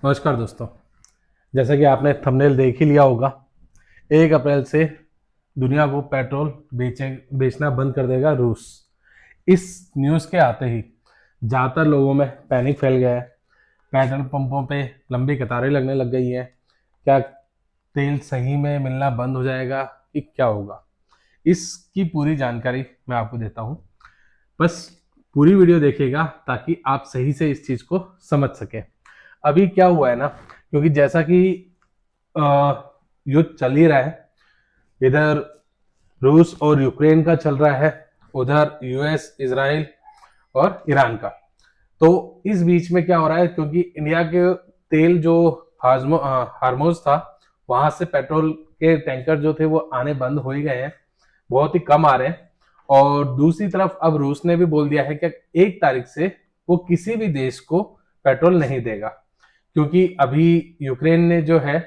नमस्कार दोस्तों। जैसा कि आपने थंबनेल देख ही लिया होगा, 1 अप्रैल से दुनिया को पेट्रोल बेचना बंद कर देगा रूस। इस न्यूज़ के आते ही ज़्यादातर लोगों में पैनिक फैल गया है। पेट्रोल पंपों पे लंबी कतारें लगने लग गई हैं। क्या तेल सही में मिलना बंद हो जाएगा कि क्या होगा? इसकी पूरी जानकारी मैं आपको देता हूँ। बस पूरी वीडियो देखिएगा ताकि आप सही से इस चीज़ को समझ सकें। अभी क्या हुआ है ना, क्योंकि जैसा कि युद्ध चल ही रहा है, इधर रूस और यूक्रेन का चल रहा है, उधर यूएस, इजराइल और ईरान का। तो इस बीच में क्या हो रहा है, क्योंकि इंडिया के तेल जो हार्मोज था, वहां से पेट्रोल के टैंकर जो थे वो आने बंद हो ही गए हैं, बहुत ही कम आ रहे हैं। और दूसरी तरफ अब रूस ने भी बोल दिया है कि 1 तारीख से वो किसी भी देश को पेट्रोल नहीं देगा, क्योंकि अभी यूक्रेन ने जो है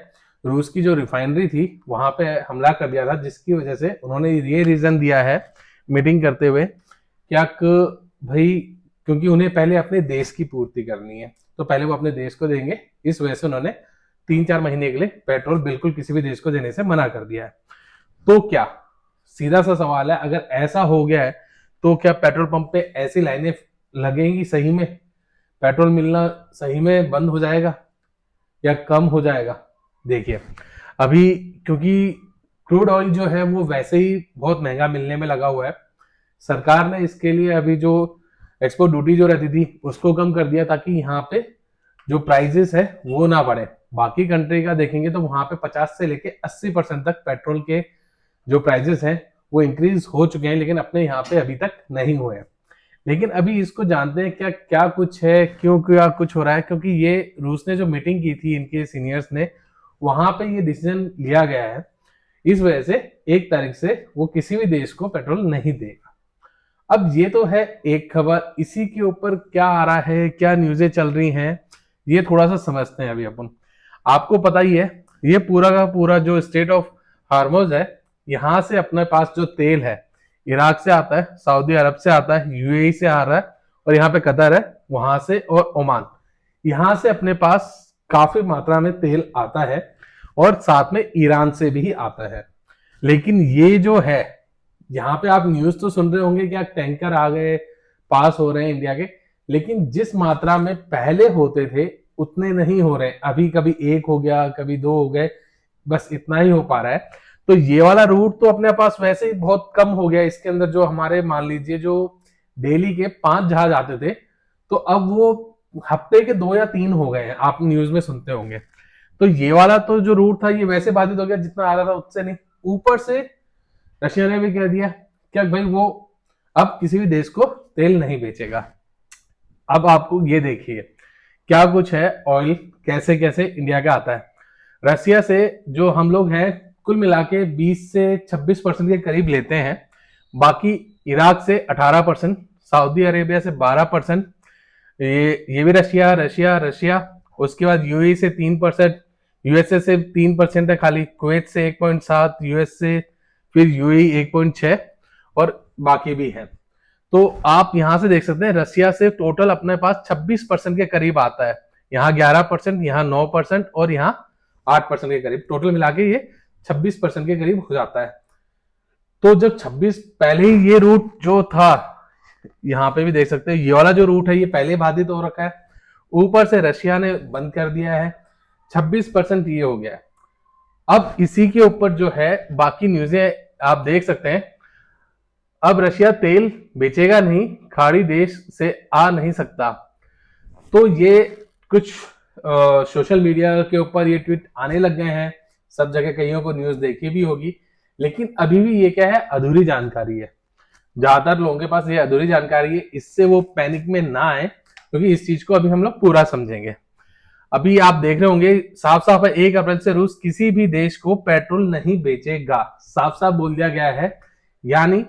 रूस की जो रिफाइनरी थी वहां पे हमला कर दिया था, जिसकी वजह से उन्होंने ये रीजन दिया है मीटिंग करते हुए, क्या भाई क्योंकि उन्हें पहले अपने देश की पूर्ति करनी है, तो पहले वो अपने देश को देंगे। इस वजह से उन्होंने 3-4 महीने के लिए पेट्रोल बिल्कुल किसी भी देश को देने से मना कर दिया है। तो क्या, सीधा सा सवाल है, अगर ऐसा हो गया है तो क्या पेट्रोल पंप पे ऐसी लाइनें लगेंगी? सही में पेट्रोल मिलना सही में बंद हो जाएगा या कम हो जाएगा? देखिए, अभी क्योंकि क्रूड ऑयल जो है वो वैसे ही बहुत महंगा मिलने में लगा हुआ है, सरकार ने इसके लिए अभी जो एक्सपोर्ट ड्यूटी जो रहती थी उसको कम कर दिया, ताकि यहाँ पे जो प्राइजेस है वो ना बढ़े। बाकी कंट्री का देखेंगे तो वहां पे 50 से लेके 80% तक पेट्रोल के जो प्राइजेस हैं वो इंक्रीज हो चुके हैं, लेकिन अपने यहाँ पे अभी तक नहीं हुए हैं। लेकिन अभी इसको जानते हैं क्या क्या कुछ है, क्यों क्या कुछ हो रहा है। क्योंकि ये रूस ने जो मीटिंग की थी इनके सीनियर्स ने, वहां पे ये डिसीजन लिया गया है। इस वजह से 1 तारीख से वो किसी भी देश को पेट्रोल नहीं देगा। अब ये तो है एक खबर, इसी के ऊपर क्या आ रहा है, क्या न्यूज़ें चल रही हैं, ये थोड़ा सा समझते हैं अभी अपन। आपको पता ही है, ये पूरा का पूरा जो स्टेट ऑफ हार्मोज है, यहां से अपने पास जो तेल है इराक से आता है, सऊदी अरब से आता है, यूएई से आ रहा है, और यहाँ पे कतर है, वहां से और ओमान, यहां से अपने पास काफी मात्रा में तेल आता है, और साथ में ईरान से भी आता है। लेकिन ये जो है, यहाँ पे आप न्यूज तो सुन रहे होंगे कि टैंकर आ गए, पास हो रहे हैं इंडिया के, लेकिन जिस मात्रा में पहले होते थे उतने नहीं हो रहे। अभी कभी 1 हो गया, कभी 2 हो गए, बस इतना ही हो पा रहा है। तो ये वाला रूट तो अपने पास वैसे ही बहुत कम हो गया। इसके अंदर जो हमारे मान लीजिए जो डेली के 5 जहाज आते थे, तो अब वो हफ्ते के 2 या 3 हो गए हैं, आप न्यूज में सुनते होंगे। तो ये वाला तो जो रूट था ये वैसे बाधित हो गया, जितना आ रहा था उससे नहीं। ऊपर से रशिया ने भी कह दिया क्या भाई वो अब किसी भी देश को तेल नहीं बेचेगा। अब आपको ये देखिए क्या कुछ है, ऑयल कैसे कैसे इंडिया का आता है। रशिया से जो हम लोग हैं कुल मिला के 20 से 26% के करीब लेते हैं। बाकी इराक से 18%, सऊदी अरेबिया से 12%, ये भी रशिया रशिया रशिया। उसके बाद यूएई से 3%, यूएसए से 3% है खाली, कुवैत से 1.7, यूएस से, फिर यूएई 1.6, और बाकी भी है। तो आप यहां से देख सकते हैं रशिया से टोटल अपने पास 26% के करीब आता है। यहाँ 11%, यहाँ 9% और यहाँ 8% के करीब, टोटल मिला के ये 26% के करीब हो जाता है। तो जब 26 पहले ही ये रूट जो था, यहाँ पे भी देख सकते हैं ये वाला जो रूट है ये पहले बाधित हो रखा है, ऊपर से रशिया ने बंद कर दिया है, 26% ये हो गया है। अब इसी के ऊपर जो है बाकी न्यूज़ें आप देख सकते हैं। अब रशिया तेल बेचेगा नहीं, खाड़ी देश से आ नहीं सकता। तो ये कुछ सोशल मीडिया के ऊपर ये ट्वीट आने लग गए हैं, सब जगह कईयों को न्यूज देखी भी होगी, लेकिन अभी भी ये क्या है, अधूरी जानकारी है। ज्यादातर लोगों के पास ये अधूरी जानकारी है, इससे वो पैनिक में ना आए, क्योंकि इस चीज को अभी हम लोग पूरा समझेंगे। अभी आप देख रहे होंगे साफ साफ है, 1 अप्रैल से रूस किसी भी देश को पेट्रोल नहीं बेचेगा, साफ साफ बोल दिया गया है। यानी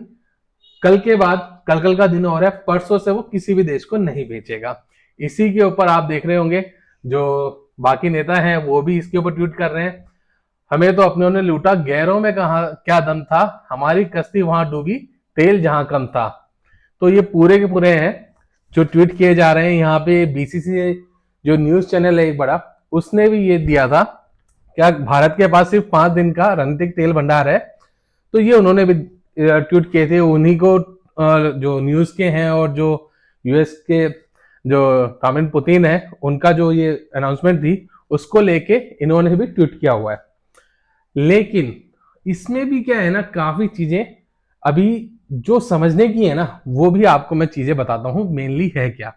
कल के बाद, कल का दिन हो रहा है, परसों से वो किसी भी देश को नहीं बेचेगा। इसी के ऊपर आप देख रहे होंगे जो बाकी नेता हैं वो भी इसके ऊपर ट्वीट कर रहे हैं, हमें तो अपने ने लूटा, गैरों में कहा क्या दम था, हमारी कश्ती वहां डूबी, तेल जहां कम था। तो ये पूरे के पूरे हैं जो ट्वीट किए जा रहे हैं। यहाँ पे बीसीसी जो न्यूज चैनल है एक बड़ा, उसने भी ये दिया था क्या भारत के पास सिर्फ 5 दिन का रणनीतिक तेल भंडार है। तो ये उन्होंने भी ट्वीट किए थे, उन्हीं को जो न्यूज के हैं और जो यूएस के जो व्लादिमीर पुतिन है उनका जो ये अनाउंसमेंट थी उसको लेके इन्होंने भी ट्वीट किया हुआ है। लेकिन इसमें भी क्या है ना, काफी चीजें अभी जो समझने की है ना, वो भी आपको मैं चीजें बताता हूं मेनली है क्या।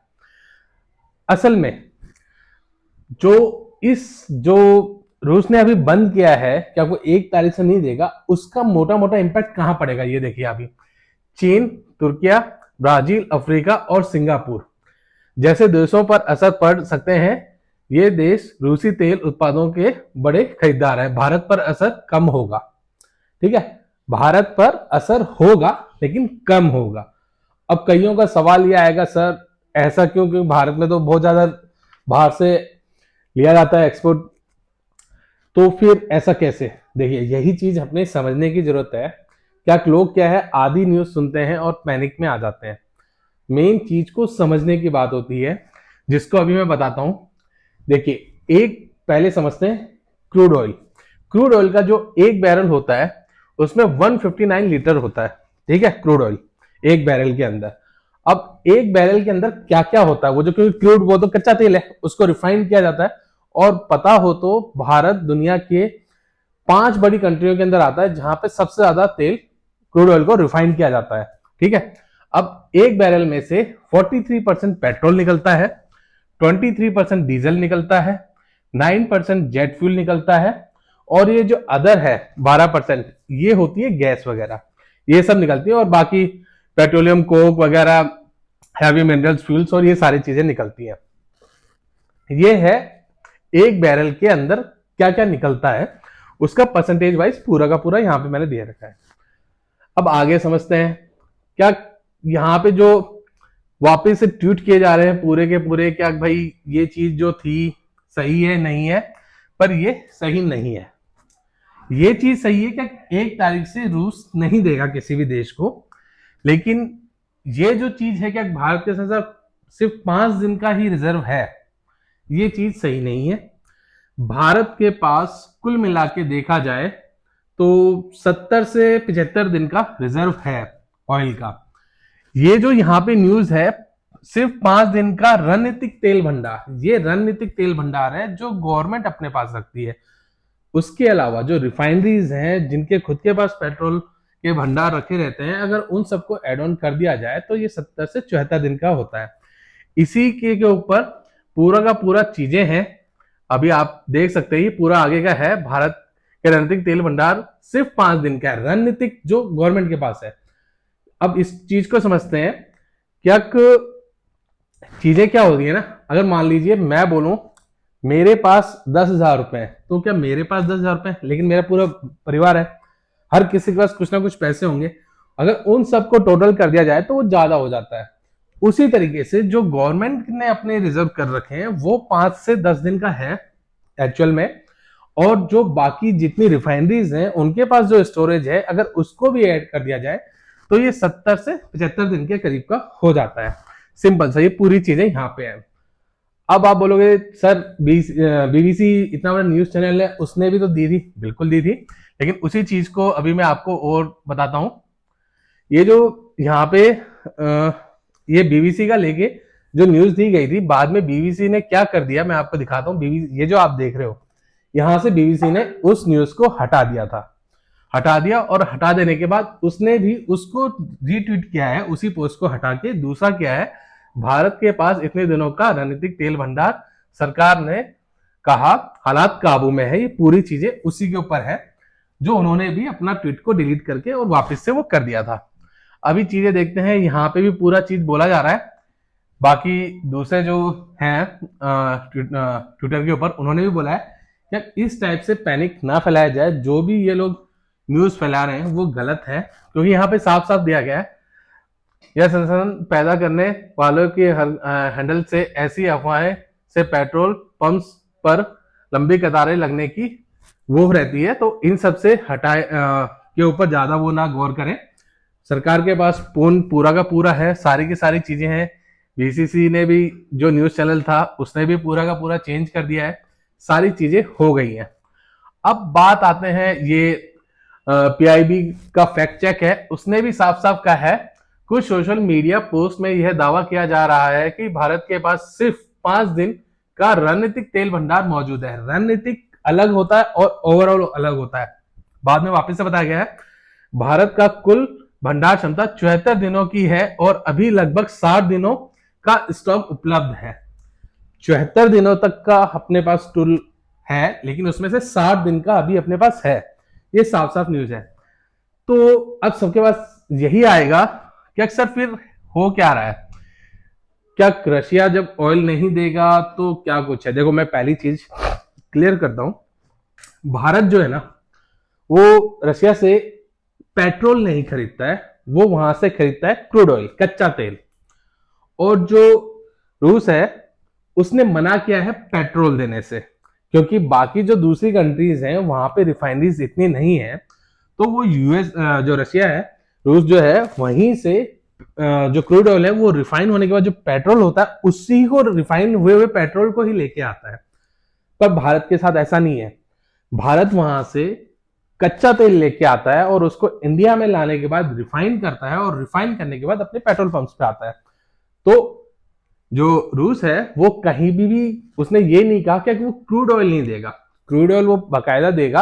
असल में जो रूस ने अभी बंद किया है कि आपको 1 तारीख से नहीं देगा, उसका मोटा मोटा इंपैक्ट कहां पड़ेगा ये देखिए। अभी चीन, तुर्किया, ब्राजील, अफ्रीका और सिंगापुर जैसे देशों पर असर पड़ सकते हैं। ये देश रूसी तेल उत्पादों के बड़े खरीदार हैं। भारत पर असर कम होगा, ठीक है, भारत पर असर होगा लेकिन कम होगा। अब कईयों का सवाल यह आएगा, सर ऐसा क्यों, क्योंकि भारत में तो बहुत ज्यादा बाहर से लिया जाता है एक्सपोर्ट, तो फिर ऐसा कैसे। देखिए यही चीज अपने समझने की जरूरत है। क्या लोग क्या है आधी न्यूज सुनते हैं और पैनिक में आ जाते हैं। मेन चीज को समझने की बात होती है, जिसको अभी मैं बताता हूं। देखिए एक पहले समझते हैं क्रूड ऑयल। क्रूड ऑयल का जो 1 बैरल होता है उसमें 159 लीटर होता है, ठीक है, क्रूड ऑयल 1 बैरल के अंदर। अब 1 बैरल के अंदर क्या क्या होता है, वो जो क्योंकि क्रूड वो तो कच्चा तेल है, उसको रिफाइंड किया जाता है। और पता हो तो भारत दुनिया के 5 बड़ी कंट्रियों के अंदर आता है जहां पे सबसे ज्यादा तेल क्रूड ऑयल को रिफाइंड किया जाता है, ठीक है। अब 1 बैरल में से 43% पेट्रोल निकलता है, 23% डीजल निकलता है, 9% जेट फ्यूल निकलता है, और ये जो अदर है 12% ये होती है गैस वगैरह, ये सब निकलती है। और बाकी पेट्रोलियम, कोक वगैरह, हैवी मिनरल्स, फ्यूल्स और ये सारी चीजें निकलती हैं। ये है 1 बैरल के अंदर क्या क्या निकलता है, उसका परसेंटेज वाइज पूरा का पूरा यहां पे मैंने दे रखा है। अब आगे समझते हैं क्या यहां पे जो वापस से ट्वीट किए जा रहे हैं पूरे के पूरे, क्या भाई ये चीज जो थी सही है नहीं है, पर ये सही नहीं है। ये चीज सही है क्या 1 तारीख से रूस नहीं देगा किसी भी देश को, लेकिन ये जो चीज है क्या भारत के साथ सिर्फ 5 दिन का ही रिजर्व है, ये चीज सही नहीं है। भारत के पास कुल मिला के देखा जाए तो 70 से 75 दिन का रिजर्व है ऑयल का। ये जो यहाँ पे न्यूज है सिर्फ 5 दिन का रणनीतिक तेल भंडार, ये रणनीतिक तेल भंडार है जो गवर्नमेंट अपने पास रखती है। उसके अलावा जो रिफाइनरीज हैं जिनके खुद के पास पेट्रोल के भंडार रखे रहते हैं, अगर उन सबको एड ऑन कर दिया जाए तो ये 70 से 74 दिन का होता है। इसी के ऊपर पूरा का पूरा चीजें हैं। अभी आप देख सकते हैं ये पूरा आगे का है। भारत के रणनीतिक तेल भंडार सिर्फ 5 दिन का है, रणनीतिक जो गवर्नमेंट के पास है। अब इस चीज को समझते हैं क्या चीजें क्या होती है ना। अगर मान लीजिए मैं बोलूं मेरे पास 10,000 रुपए है, तो क्या मेरे पास 10,000 रुपए है, लेकिन मेरा पूरा परिवार है, हर किसी के पास कुछ ना कुछ पैसे होंगे, अगर उन सबको टोटल कर दिया जाए तो वो ज्यादा हो जाता है। उसी तरीके से जो गवर्नमेंट ने अपने रिजर्व कर रखे हैं वो 5 से 10 दिन का है एक्चुअल में, और जो बाकी जितनी रिफाइनरीज हैं उनके पास जो स्टोरेज है अगर उसको भी ऐड कर दिया जाए तो ये 70 से 75 दिन के करीब का हो जाता है। सिंपल सा ये पूरी चीजें यहाँ पे है। अब आप बोलोगे सर बीबीसी इतना बड़ा न्यूज चैनल है, उसने भी तो दी थी, बिल्कुल दी थी, लेकिन उसी चीज को अभी मैं आपको और बताता हूं। ये जो यहाँ पे ये बीबीसी का लेके जो न्यूज दी गई थी, बाद में बीबीसी ने क्या कर दिया मैं आपको दिखाता हूँ। बीबीसी ये जो आप देख रहे हो यहां से बीबीसी ने उस न्यूज को हटा दिया था, हटा दिया, और हटा देने के बाद उसने भी उसको रीट्वीट किया है, उसी पोस्ट को हटा के दूसरा किया है, भारत के पास इतने दिनों का रणनीतिक तेल भंडार, सरकार ने कहा हालात काबू में है। ये पूरी चीजें उसी के ऊपर है जो उन्होंने भी अपना ट्वीट को डिलीट करके और वापस से वो कर दिया था। अभी चीजें देखते हैं, यहाँ पे भी पूरा चीज बोला जा रहा है। बाकी दूसरे जो हैं ट्विटर के ऊपर उन्होंने भी बोला है कि इस टाइप से पैनिक ना फैलाया जाए, जो भी ये लोग न्यूज फैला रहे हैं वो गलत है, क्योंकि यहाँ पे साफ साफ दिया गया है यह संशोधन पैदा करने वालों के हैंडल से ऐसी अफवाहें से पेट्रोल पंप्स पर लंबी कतारें लगने की वो रहती है, तो इन सब से हटाए के ऊपर ज्यादा वो ना गौर करें। सरकार के पास पूरा का पूरा है, सारी की सारी चीजें हैं। बीसीसी ने भी जो न्यूज चैनल था उसने भी पूरा का पूरा चेंज कर दिया है, सारी चीजें हो गई हैं। अब बात आते हैं, ये पीआईबी का फैक्ट चेक है, उसने भी साफ साफ कहा है, कुछ सोशल मीडिया पोस्ट में यह दावा किया जा रहा है कि भारत के पास सिर्फ 5 दिन का रणनीतिक तेल भंडार मौजूद है। रणनीतिक अलग होता है और ओवरऑल अलग होता है। बाद में वापस से बताया गया है, भारत का कुल भंडार क्षमता 74 दिनों की है और अभी लगभग 60 दिनों का स्टॉक उपलब्ध है। 74 दिनों तक का अपने पास टूल है, लेकिन उसमें से 60 दिन का अभी अपने पास है। ये साफ साफ न्यूज है। तो अब सबके पास यही आएगा कि अक्सर फिर हो क्या रहा है, क्या रशिया जब ऑयल नहीं देगा तो क्या कुछ है। देखो, मैं पहली चीज क्लियर करता हूं, भारत जो है ना, वो रशिया से पेट्रोल नहीं खरीदता है, वो वहां से खरीदता है क्रूड ऑयल, कच्चा तेल। और जो रूस है, उसने मना किया है पेट्रोल देने से, क्योंकि बाकी जो दूसरी कंट्रीज हैं वहां पे रिफाइनरीज इतनी नहीं है, तो वो यूएस जो रशिया है, रूस जो है, वहीं से जो क्रूड ऑयल है वो रिफाइन होने के बाद जो पेट्रोल होता है, उसी को रिफाइन हुए पेट्रोल को ही लेके आता है। पर भारत के साथ ऐसा नहीं है। भारत वहां से कच्चा तेल लेके आता है और उसको इंडिया में लाने के बाद रिफाइन करता है, और रिफाइन करने के बाद अपने पेट्रोल पंप्स पे आता है। तो जो रूस है वो कहीं भी उसने ये नहीं कहा कि वो क्रूड ऑयल नहीं देगा। क्रूड ऑयल वो बाकायदा देगा,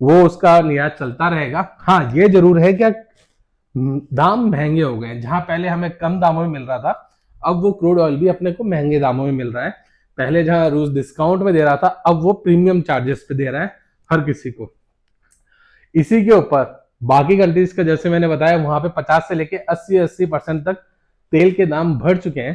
वो उसका निर्यात चलता रहेगा। हाँ, ये जरूर है कि दाम महंगे हो गए। जहां पहले हमें कम दामों में मिल रहा था, अब वो क्रूड ऑयल भी अपने को महंगे दामों में मिल रहा है। पहले जहां रूस डिस्काउंट में दे रहा था, अब वो प्रीमियम चार्जेस पे दे रहा है हर किसी को। इसी के ऊपर बाकी कंट्रीज का, जैसे मैंने बताया, वहां पे 50 से लेके 80% तक तेल के दाम बढ़ चुके हैं,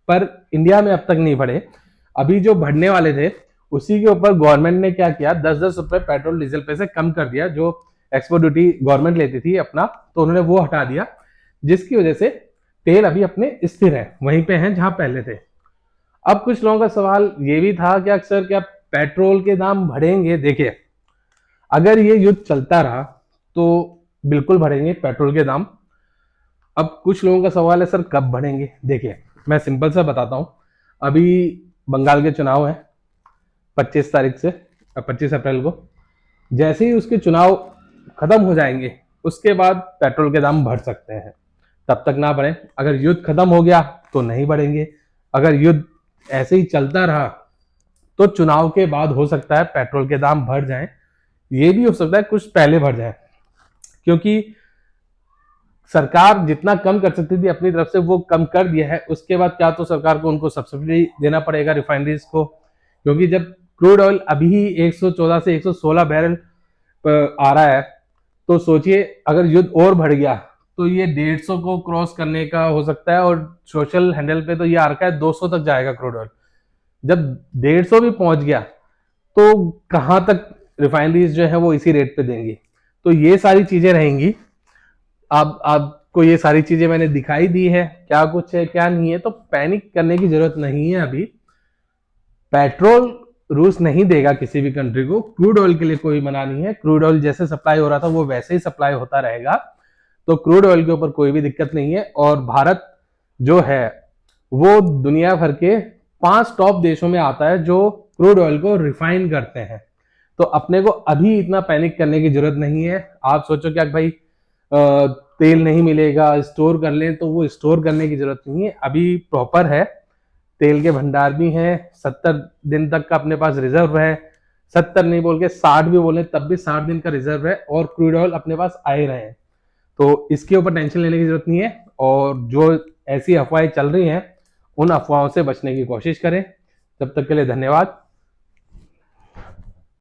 पर इंडिया में अब तक नहीं बढ़े। अभी जो बढ़ने वाले थे, उसी के ऊपर गवर्नमेंट ने क्या किया, 10-10 रुपए पेट्रोल डीजल पे से कम कर दिया। जो एक्सपोर्ट ड्यूटी गवर्नमेंट लेती थी अपना, तो उन्होंने वो हटा दिया, जिसकी वजह से तेल अभी अपने स्थिर है, वहीं पे हैं जहां पहले थे। अब कुछ लोगों का सवाल ये भी था कि अक्सर क्या पेट्रोल के दाम बढ़ेंगे। देखिए, अगर ये युद्ध चलता रहा तो बिल्कुल बढ़ेंगे पेट्रोल के दाम। अब कुछ लोगों का सवाल है, सर कब बढ़ेंगे। देखिए, मैं सिंपल सा बताता हूं, अभी बंगाल के चुनाव है 25 तारीख से, 25 अप्रैल को। जैसे ही उसके चुनाव खत्म हो जाएंगे, उसके बाद पेट्रोल के दाम बढ़ सकते हैं। तब तक ना बढ़े। अगर युद्ध खत्म हो गया तो नहीं बढ़ेंगे। अगर युद्ध ऐसे ही चलता रहा तो चुनाव के बाद हो सकता है पेट्रोल के दाम बढ़ जाएं। ये भी हो सकता है कुछ पहले बढ़ जाए, क्योंकि सरकार जितना कम कर सकती थी अपनी तरफ से वो कम कर दिया है। उसके बाद क्या तो सरकार को उनको सब्सिडी देना पड़ेगा रिफाइनरीज को, क्योंकि जब क्रूड ऑयल अभी ही 114 से 116 बैरल आ रहा है, तो सोचिए अगर युद्ध और बढ़ गया तो ये 150 को क्रॉस करने का हो सकता है, और सोशल हैंडल पे तो ये आ रखा है 200 तक जाएगा क्रूड ऑयल। जब 150 भी पहुंच गया तो कहां तक रिफाइनरीज जो है वो इसी रेट पे देंगी। तो ये सारी चीजें रहेंगी। अब आपको ये सारी चीजें मैंने दिखाई दी है, क्या कुछ है क्या नहीं है, तो पैनिक करने की जरूरत नहीं है। अभी पेट्रोल रूस नहीं देगा किसी भी कंट्री को, क्रूड ऑयल के लिए कोई मना नहीं है। क्रूड ऑयल जैसे सप्लाई हो रहा था वो वैसे ही सप्लाई होता रहेगा, तो क्रूड ऑयल के ऊपर कोई भी दिक्कत नहीं है। और भारत जो है वो दुनिया भर के 5 टॉप देशों में आता है जो क्रूड ऑयल को रिफाइन करते हैं। तो अपने को अभी इतना पैनिक करने की जरूरत नहीं है। आप सोचो क्या भाई तेल नहीं मिलेगा, स्टोर कर लें, तो वो स्टोर करने की जरूरत नहीं है। अभी प्रॉपर है, तेल के भंडार भी हैं, 70 दिन तक का अपने पास रिजर्व है। 70 नहीं बोल के 60 भी बोले तब भी 60 दिन का रिजर्व है, और क्रूड ऑयल अपने पास आए रहे हैं। तो इसके ऊपर टेंशन लेने की जरूरत नहीं है। और जो ऐसी अफवाहें चल रही हैं, उन अफवाहों से बचने की कोशिश करें। तब तक के लिए धन्यवाद।